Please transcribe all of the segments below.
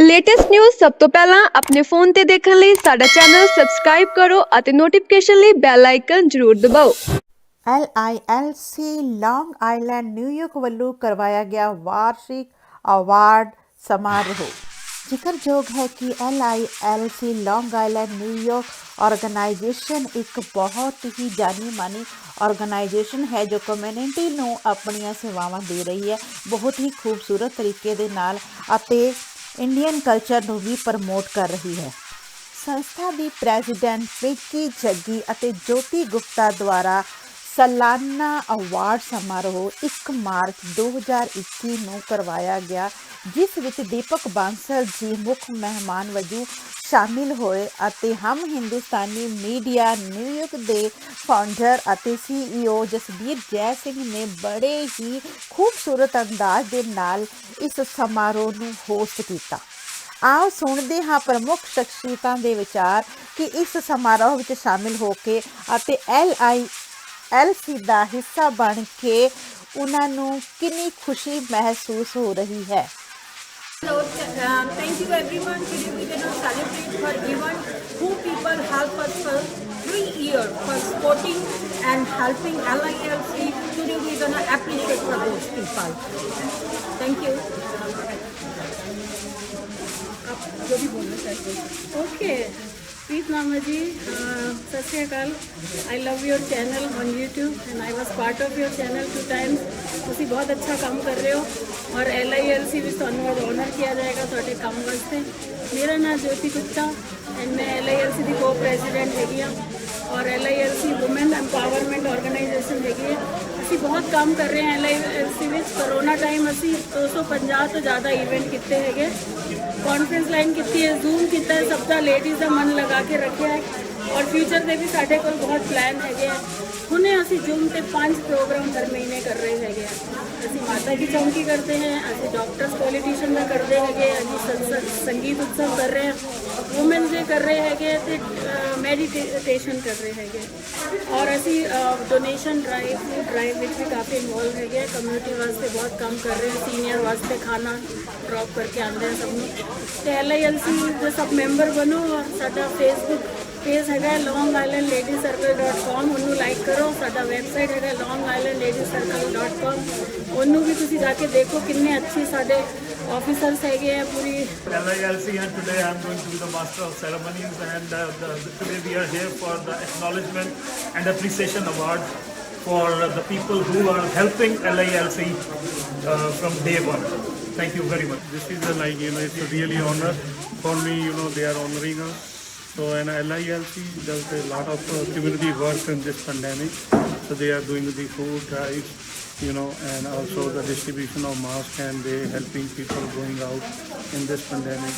Latest news ਸਭ ਤੋਂ ਪਹਿਲਾਂ ਆਪਣੇ ਫੋਨ ਤੇ ਦੇਖਣ ਲਈ ਸਾਡਾ ਚੈਨਲ ਸਬਸਕ੍ਰਾਈਬ ਕਰੋ ਅਤੇ ਨੋਟੀਫਿਕੇਸ਼ਨ ਲਈ ਬੈਲ ਆਈਕਨ ਜ਼ਰੂਰ ਦਬਾਓ। LILC ਲੌਂਗ ਆਈਲੈਂਡ ਨਿਊਯਾਰਕ ਵੱਲੋਂ ਕਰਵਾਇਆ ਗਿਆ ਵਾਰਸ਼ਿਕ ਅਵਾਰਡ ਸਮਾਰੋਹ। ਜ਼ਿਕਰਯੋਗ ਹੈ ਕਿ LILC ਲੌਂਗ ਆਈਲੈਂਡ ਨਿਊਯਾਰਕ ਆਰਗੇਨਾਈਜੇਸ਼ਨ ਇੱਕ ਬਹੁਤ ਹੀ ਜਾਣੀ ਮਾਨੀ ਆਰਗੇਨਾਈਜੇਸ਼ਨ ਹੈ ਜੋ ਕਮਿਊਨਿਟੀ ਨੂੰ ਆਪਣੀਆਂ ਸੇਵਾਵਾਂ ਦੇ ਰਹੀ ਹੈ ਬਹੁਤ ਹੀ ਖੂਬਸੂਰਤ ਤਰੀਕੇ ਦੇ ਨਾਲ ਅਤੇ ਇੰਡੀਅਨ ਕਲਚਰ ਨੂੰ ਵੀ ਪ੍ਰਮੋਟ ਕਰ ਰਹੀ ਹੈ। ਸੰਸਥਾ ਦੀ ਪ੍ਰੈਜ਼ੀਡੈਂਟ ਪਿੰਕੀ ਜੱਗੀ ਅਤੇ ਜੋਤੀ ਗੁਪਤਾ ਦੁਆਰਾ ਸਾਲਾਨਾ ਅਵਾਰਡ ਸਮਾਰੋਹ 1 ਮਾਰਚ 2021 ਨੂੰ ਕਰਵਾਇਆ ਗਿਆ, ਜਿਸ ਵਿੱਚ ਦੀਪਕ ਬਾਂਸਲ ਜੀ ਮੁੱਖ ਮਹਿਮਾਨ ਵਜੋਂ ਸ਼ਾਮਿਲ ਹੋਏ ਅਤੇ ਹਮ ਹਿੰਦੁਸਤਾਨੀ ਮੀਡੀਆ ਨਿਊਯਾਰਕ ਦੇ ਫਾਊਂਡਰ ਅਤੇ CEO ਜਸਬੀਰ ਜੈ ਸਿੰਘ ਨੇ ਬੜੇ ਹੀ ਖੂਬਸੂਰਤ ਅੰਦਾਜ਼ ਦੇ ਨਾਲ ਇਸ ਸਮਾਰੋਹ ਨੂੰ ਹੋਸਟ ਕੀਤਾ। ਆਓ ਸੁਣਦੇ ਹਾਂ ਪ੍ਰਮੁੱਖ ਸ਼ਖਸੀਅਤਾਂ ਦੇ ਵਿਚਾਰ ਕਿ ਇਸ ਸਮਾਰੋਹ ਵਿੱਚ ਸ਼ਾਮਿਲ ਹੋ ਕੇ ਅਤੇ LILC ਦਾ ਹਿੱਸਾ ਬਣ ਕੇ ਉਹਨਾਂ ਨੂੰ ਕਿੰਨੀ ਖੁਸ਼ੀ ਮਹਿਸੂਸ ਹੋ ਰਹੀ ਹੈ। So thank you everyone. Today we're going to celebrate for everyone who people help us for 3 years for supporting and helping LILC. Today we're going to appreciate for those people. Thank you. जो भी बोलना चाहिए। Okay. प्रीत नामा जी, सत श्री अकाल। I love your channel on YouTube and I was part of your channel 2 times। ਤੁਸੀਂ ਬਹੁਤ ਅੱਛਾ ਕੰਮ ਕਰ ਰਹੇ ਹੋ ਔਰ LILC ਵਿੱਚ ਤੁਹਾਨੂੰ ਅੱਜ ਆਨਰ ਕੀਤਾ ਜਾਏਗਾ ਤੁਹਾਡੇ ਕੰਮ ਵਾਸਤੇ। ਮੇਰਾ ਨਾਮ ਜੋਤੀ ਗੁਪਤਾ ਐਂਡ ਮੈਂ LILC ਦੀ ਕੋ ਪ੍ਰੈਜ਼ੀਡੈਂਟ ਹੈਗੀ ਹਾਂ ਔਰ LILC ਵੂਮਨ ਐਮਪਾਵਰਮੈਂਟ ਆਰਗੇਨਾਈਜੇਸ਼ਨ ਹੈਗੀ ਹੈ। ਅਸੀਂ ਬਹੁਤ ਕੰਮ ਕਰ ਰਹੇ ਹਾਂ LILC ਵਿੱਚ। ਕਰੋਨਾ ਟਾਈਮ ਅਸੀਂ 250 ਤੋਂ ਜ਼ਿਆਦਾ ਇਵੈਂਟ ਕੀਤੇ ਹੈਗੇ, ਕਾਨਫਰੰਸ ਲਾਈਨ ਕੀਤੀ ਹੈ, ਜ਼ੂਮ ਕੀਤਾ ਹੈ, ਸਭ ਦਾ ਲੇਡੀਜ਼ ਦਾ ਮਨ ਲਗਾ ਕੇ ਰੱਖਿਆ ਹੈ ਔਰ ਫਿਊਚਰ ਦੇ ਵੀ ਸਾਡੇ ਕੋਲ ਬਹੁਤ ਪਲਾਨ ਹੈਗੇ ਆ। ਹੁਣੇ ਅਸੀਂ ਜੂਮ ਤੇ 5 ਪ੍ਰੋਗਰਾਮ ਹਰ ਮਹੀਨੇ ਕਰ ਰਹੇ ਹੈਗੇ ਆ। ਅਸੀਂ ਮਾਤਾ ਦੀ ਚੌਂਕੀ ਕਰਦੇ ਹਾਂ, ਅਸੀਂ ਡਾਕਟਰਸ ਪੋਲੀਟੀਸ਼ੀਅਨ ਦਾ ਕਰਦੇ ਹੈਗੇ, ਅਸੀਂ ਸੰਗੀਤ ਉਤਸਵ ਕਰ ਰਹੇ ਹਾਂ, ਵੂਮਨ ਦੇ ਕਰ ਰਹੇ ਹੈਗੇ ਅਤੇ ਮੈਡੀਟੇਸ਼ਨ ਕਰ ਰਹੇ ਹੈਗੇ ਔਰ ਅਸੀਂ ਡੋਨੇਸ਼ਨ ਡਰਾਈਵ ਫੂਡ ਡਰਾਈਵ ਵਿੱਚ ਵੀ ਕਾਫੀ ਇਨਵੋਲਵ ਹੈਗੇ। ਕਮਿਊਨਿਟੀ ਵਾਸਤੇ ਬਹੁਤ ਕੰਮ ਕਰ ਰਹੇ ਹਾਂ, ਸੀਨੀਅਰ ਵਾਸਤੇ ਖਾਣਾ ਡ੍ਰੌਪ ਕਰਕੇ ਆਉਂਦੇ ਹਾਂ ਸਭ ਨੂੰ। ਅਤੇ LILC ਦੇ ਸਭ ਮੈਂਬਰ ਬਣੋ ਔਰ ਸਾਡਾ ਫੇਸਬੁੱਕ ਪੇਜ ਹੈਗਾ longislandladiescircle.com, ਉਹਨੂੰ ਲਾਈਕ ਕਰੋ। ਸਾਡਾ ਵੈਬਸਾਈਟ ਹੈਗਾ longislandladiescircle.com, ਉਹਨੂੰ ਵੀ ਤੁਸੀਂ ਜਾ ਕੇ ਦੇਖੋ ਕਿੰਨੇ ਅੱਛੇ ਸਾਡੇ officers ਹੈਗੇ ਆ ਪੂਰੀ LILC, and today I'm going to be the master of ceremonies, and today we are here for the acknowledgement and appreciation award for the people who are helping LILC from day one. Thank you very much. This is it's a really honor for me. They are honoring us. So, and LILC does a lot of community work in this pandemic. So they are doing the food drives, and also the distribution of masks, and they helping people going out in this pandemic.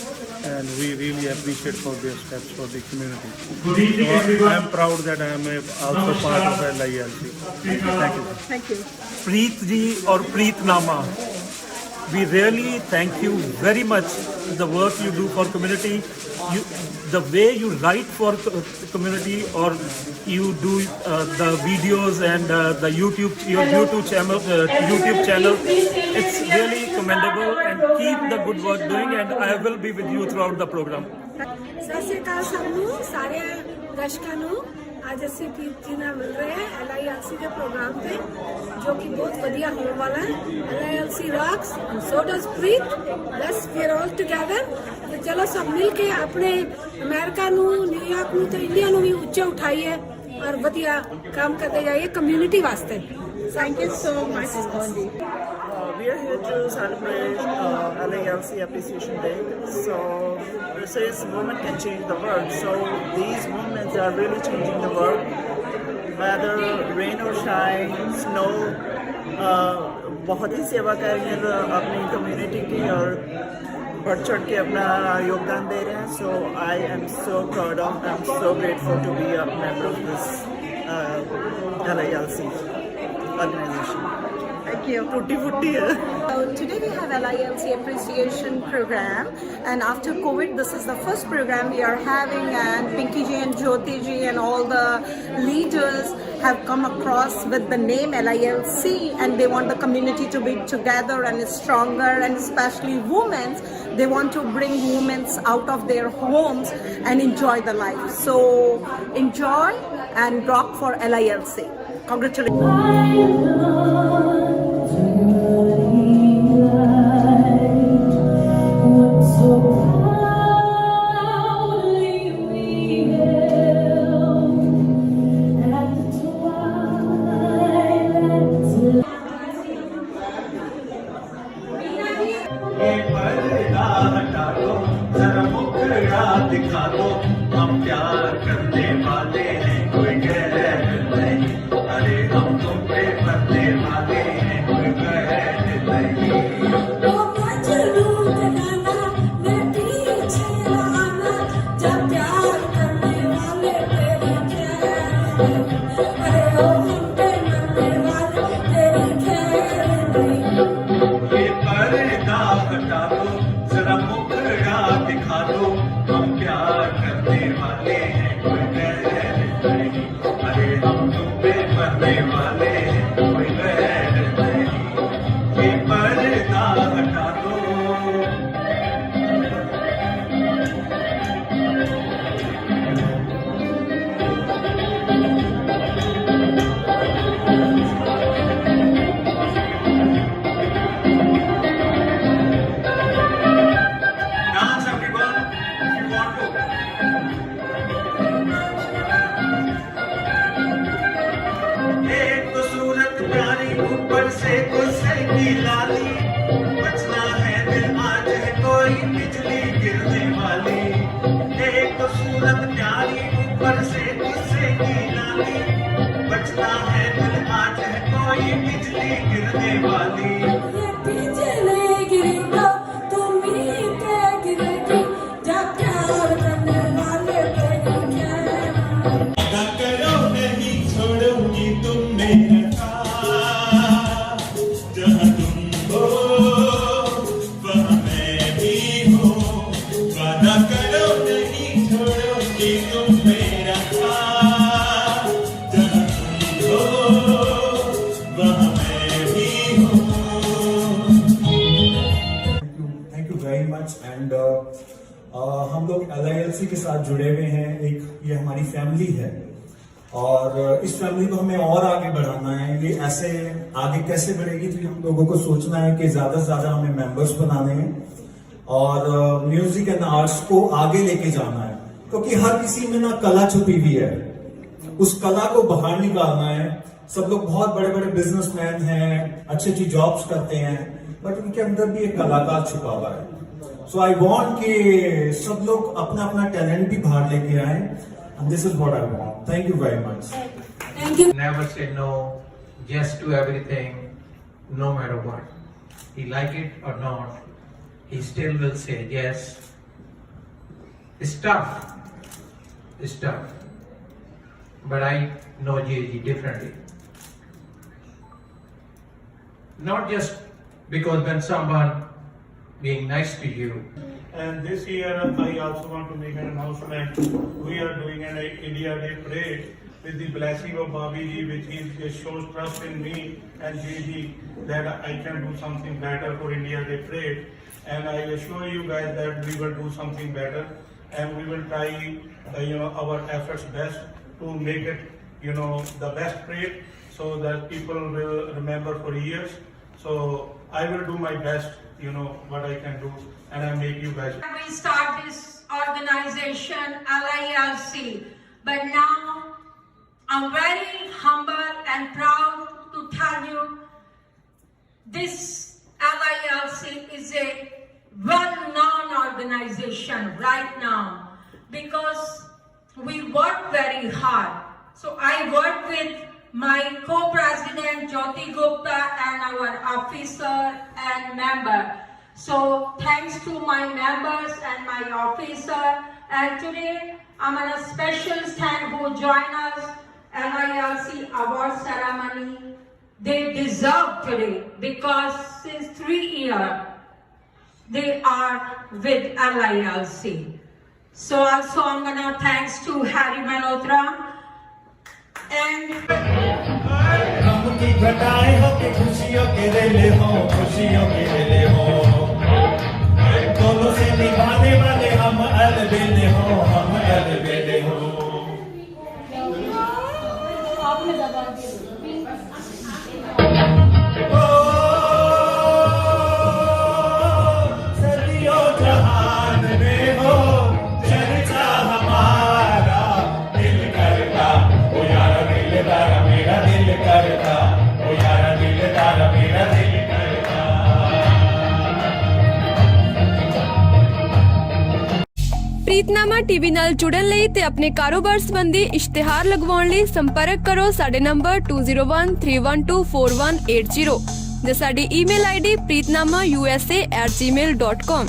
And we really appreciate for their steps for the community. So I am proud that I am also part of LILC. Thank you. Thank you. Preet ji or Preet Nama, we really thank you very much the work you do for community. The way you write for community, or you do the videos and the your YouTube channel, it's really commendable, and keep the good work doing, and I will be with you throughout the program. ਸਤਿ ਸ਼੍ਰੀ ਅਕਾਲ ਸਭ ਨੂੰ, ਸਾਰੇ ਦਰਸ਼ਕਾਂ ਨੂੰ। ਅੱਜ ਅਸੀਂ ਪ੍ਰੀਤ ਜੀ ਨਾਲ ਮਿਲ ਰਹੇ ਹਾਂ LILC ਦੇ ਪ੍ਰੋਗਰਾਮ ਤੇ, ਜੋ ਕਿ ਬਹੁਤ ਵਧੀਆ ਹੋਣ ਵਾਲਾ ਹੈ। LILC rocks and so does Preet. Let's we are all together. ਤੇ ਚਲੋ ਸਭ ਮਿਲ ਕੇ ਆਪਣੇ ਅਮਰੀਕਾ ਨੂੰ, ਨਿਊਯਾਰਕ ਨੂੰ ਤੇ ਇੰਡੀਆ ਨੂੰ ਵੀ ਉੱਚਾ ਉਠਾਈਏ ਔਰ ਵਧੀਆ ਕੰਮ ਕਰਦੇ ਜਾਈਏ ਕਮਿਊਨਿਟੀ ਵਾਸਤੇ। Thank you so much. We are here to celebrate LILC Appreciation Day. So it says women can change the world. So these women are really changing the world, whether rain or shine, snow. बहुत ही सेवा कर रही हैं अपनी community की और बढ़ चढ़ के अपना योगदान दे रहे हैं। So I am so proud of, I'm so grateful to be a member of this LILC organization. Thank you. Tutti frutti hai. Today we have LILC appreciation program, and after COVID this is the first program we are having, and Pinky ji and Jyoti ji and all the leaders have come across with the name LILC, and they want the community to be together and stronger, and especially women They want to bring women out of their homes and enjoy the life. So enjoy and rock for LILC. Congratulations. ये पर्दा हटा दो जरा मुखड़ा दिखा दो हम प्यार करने वाले हैं कोई गैर नहीं अरे हम तुम पे मरने वाले हैं कोई गैर नहीं ये पर्दा हटा दो जरा मुखड़ा दिखा दो हम प्यार करने वाले हैं कोई गैर नहीं अरे हम तुम पे मरने वाले हैं कोई गैर नहीं ये पर्दा हटा दो Dance everyone, if you want to. एक तो सूरत प्यारी ऊपर से गुस्से की लाली बचना है दिल आज है कोई बिजली गिरने वाली एक तो सूरत प्यारी ऊपर से गुस्से की लाली बचना है दिल आज है कोई बिजली गिरने वाली वादा करो नहीं छोड़ूंगी तुम मेरा साथ जहाँ तुम हो वहाँ मैं भी हूँ वादा करो नहीं छोड़ूंगी तुम मेरा साथ जहाँ तुम हो वहाँ मैं भी हूँ thank you very much and हम लोग LILC के साथ जुड़े हुए हैं एक ये हमारी फैमिली है और इस फैमिली को हमें और आगे बढ़ाना है ये ऐसे आगे कैसे बढ़ेगी तो हम लोगों को सोचना है कि ज्यादा से ज्यादा हमें मेंबर्स बनाने हैं और म्यूजिक एंड आर्ट्स को आगे लेके जाना है क्योंकि हर किसी में ना कला छुपी हुई है उस कला को बाहर निकालना है सब लोग बहुत बड़े बड़े बिजनेसमैन हैं अच्छी अच्छी जॉब्स करते हैं बट उनके अंदर भी एक कलाकार छुपा हुआ है सो आई वॉन्ट कि सब लोग अपना अपना टैलेंट भी बाहर लेके आए and this is what I want thank you very much Never say no, yes to everything, no matter what. He like it or not, he still will say yes. It's tough. It's tough. But I know Gigi differently. Not just because when someone being nice to you, And this year, I also want to make an announcement. We are doing an India Day parade with the blessing of Bobby ji, which shows trust in me and Gigi that I can do something better for India Day parade. And I assure you guys that we will do something better, and we will try, our efforts best to make it, the best parade, so that people will remember for years. So I will do my best. What I can do, and I make you guys. We start this organization LILC, but now I'm very humble and proud to tell you this LILC is a well-known organization right now because we work very hard. So I work with my co-president Jyoti Gupta and our officer and member. So thanks to my members and my officer. And today I'm on a special stand who join us LILC award ceremony. They deserve today because since 3 years they are with LILC. So also I'm gonna thanks to Harry Malhotra and गम की घटाएं हो कि खुशियों के रेले हो खुशियों के रेले हो दोनों निभाने वाले हम अलबेले हो, हम अलबेले हो। सदियों जहान में हो चर्चा हमारा, दिल करता ओ यारा दिलदारा मेरा दिल करता, ओ यारा दिलदारा मेरा दिल करता। ਪ੍ਰੀਤਨਾਮਾ ਟੀਵੀ ਨਾਲ ਜੁੜਨ ਲਈ ਤੇ ਆਪਣੇ ਕਾਰੋਬਾਰ ਸੰਬੰਧੀ ਇਸ਼ਤਿਹਾਰ ਲਗਵਾਉਣ ਲਈ ਸੰਪਰਕ ਕਰੋ ਸਾਡੇ ਨੰਬਰ 2013124180 ਜਾਂ ਸਾਡੀ ਈਮੇਲ ਆਈਡੀ preetnamausa@gmail.com।